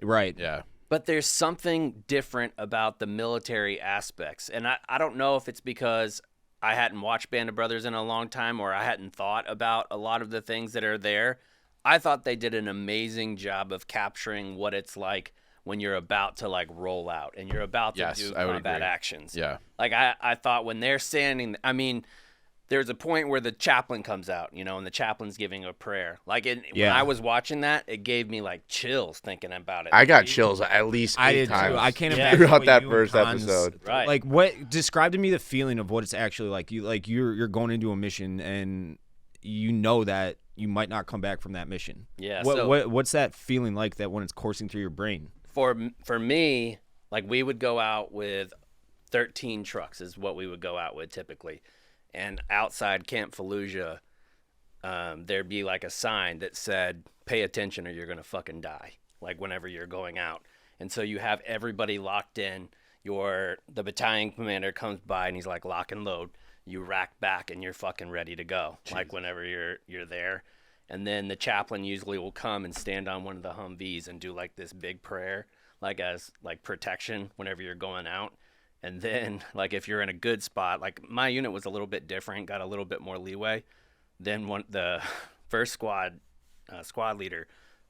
Right. Yeah. But there's something different about the military aspects. And I don't know if it's because I hadn't watched Band of Brothers in a long time or I hadn't thought about a lot of the things that are there. I thought they did an amazing job of capturing what it's like when you're about to like roll out and you're about to do combat actions. Yeah. Like I thought when they're standing, I mean, there's a point where the chaplain comes out, you know, and the chaplain's giving a prayer. Like when I was watching that, it gave me like chills thinking about it. I got chills at least 8 times. Too. I can't imagine throughout what that you first and Cons- episode. Right. Like what describe to me the feeling of what it's actually like. You're going into a mission and you know that you might not come back from that mission. Yeah. What's that feeling like that when it's coursing through your brain? For me, like we would go out with 13 trucks is what we would go out with typically. And outside Camp Fallujah, there'd be like a sign that said, pay attention or you're going to fucking die, like whenever you're going out. And so you have everybody locked in. The battalion commander comes by and he's like, lock and load. You rack back and you're fucking ready to go, like whenever you're there. And then the chaplain usually will come and stand on one of the Humvees and do like this big prayer, like as like protection whenever you're going out. And then, like, if you're in a good spot, like my unit was a little bit different, got a little bit more leeway. Then the first squad leader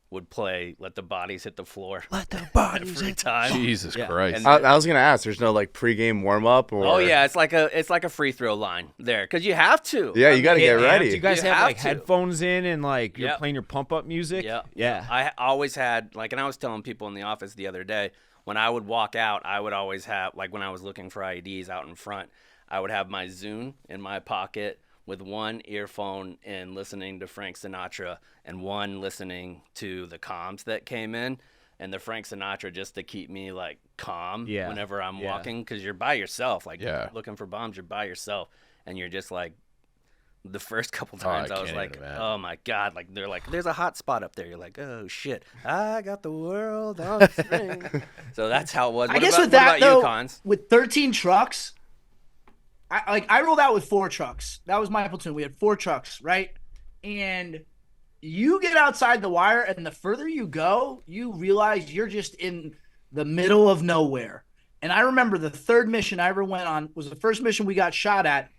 would play "Let the Bodies Hit the Floor." Let the bodies every time. Jesus Christ. I was gonna ask. There's no like pregame warm up or. Oh yeah, it's like a free throw line there because you have to. Yeah, you got to get ready. Do you guys You have have like to. headphones in and like you're playing your pump up music? Yeah. I always had like, and I was telling people in the office the other day. When I would walk out, I would always have, like when I was looking for IEDs out in front, I would have my Zune in my pocket with one earphone and listening to Frank Sinatra and one listening to the comms that came in. And the Frank Sinatra just to keep me like calm whenever I'm walking because you're by yourself. Like looking for bombs, you're by yourself. And you're just like, the first couple times I was like, oh my God, like they're like, there's a hot spot up there. You're like, oh shit, I got the world on the string. So that's how it was. I guess with that though, with 13 trucks, I rolled out with 4 trucks. That was my platoon. We had 4 trucks, right? And you get outside the wire, and the further you go, you realize you're just in the middle of nowhere. And I remember the third mission I ever went on was the first mission we got shot at,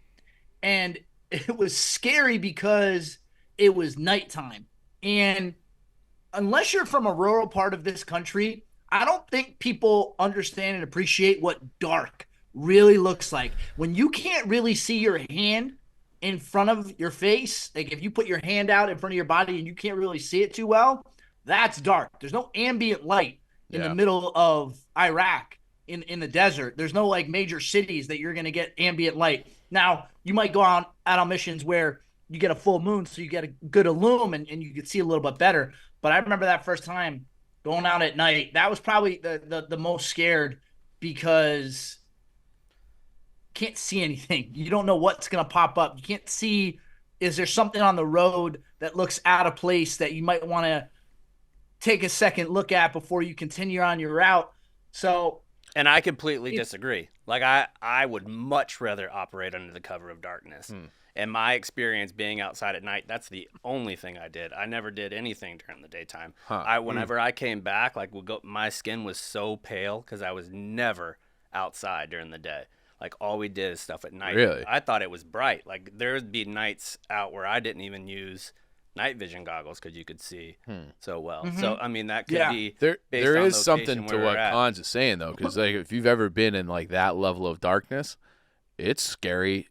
and it was scary because it was nighttime. And unless you're from a rural part of this country, I don't think people understand and appreciate what dark really looks like. When you can't really see your hand in front of your face, like if you put your hand out in front of your body and you can't really see it too well, that's dark. There's no ambient light in the middle of Iraq in the desert. There's no like major cities that you're going to get ambient light. Now, you might go out on missions where you get a full moon, so you get a good illum and you can see a little bit better. But I remember that first time going out at night. That was probably the most scared because you can't see anything. You don't know what's going to pop up. You can't see, is there something on the road that looks out of place that you might want to take a second look at before you continue on your route. So... And I completely disagree. Like, I would much rather operate under the cover of darkness. And my experience being outside at night, that's the only thing I did. I never did anything during the daytime. Whenever I came back, like, my skin was so pale because I was never outside during the day. Like, all we did is stuff at night. Really? I thought it was bright. Like, there would be nights out where I didn't even use night vision goggles because you could see so well. So I mean that could be there on is something location to where what we're at. Cons is saying though, because like if you've ever been in like that level of darkness, it's scary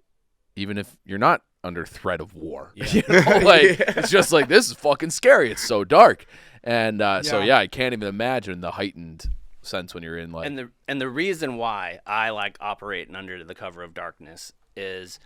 even if you're not under threat of war. You know? Like it's just like, this is fucking scary, it's so dark. And so I can't even imagine the heightened sense when you're in like and the reason why I like operating under the cover of darkness is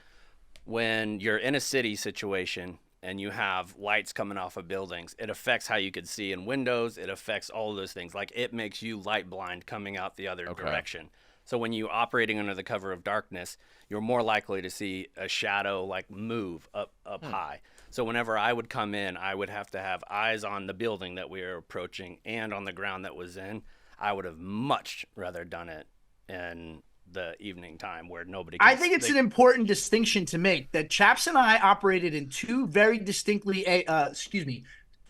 when you're in a city situation and you have lights coming off of buildings, it affects how you could see in windows. It affects all those things. Like, it makes you light blind coming out the other direction. So when you're operating under the cover of darkness, you're more likely to see a shadow, like, move up high. So whenever I would come in, I would have to have eyes on the building that we were approaching and on the ground that was in. I would have much rather done it in the evening time where nobody can I think it's an important distinction to make that Chaps and I operated in two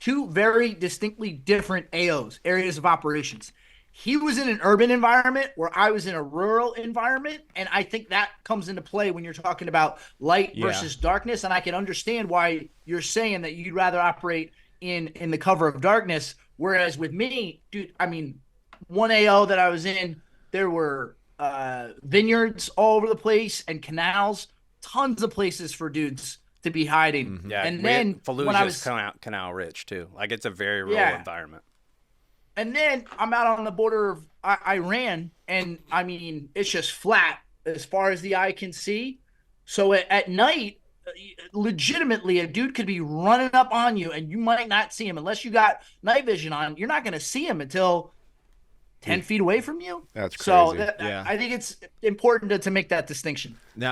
two very distinctly different AOs, areas of operations. He was in an urban environment where I was in a rural environment, and I think that comes into play when you're talking about light versus darkness. And I can understand why you're saying that you'd rather operate in the cover of darkness, whereas with me, dude, I mean, one AO that I was in, there were vineyards all over the place and canals, tons of places for dudes to be hiding. Yeah, and then when I was canal rich too. Like it's a very rural environment. And then I'm out on the border of Iran, and I mean, it's just flat as far as the eye can see. So at night, legitimately, a dude could be running up on you, and you might not see him unless you got night vision on. You're not going to see him until 10 feet away from you. That's crazy. So I think it's important to make that distinction. Now,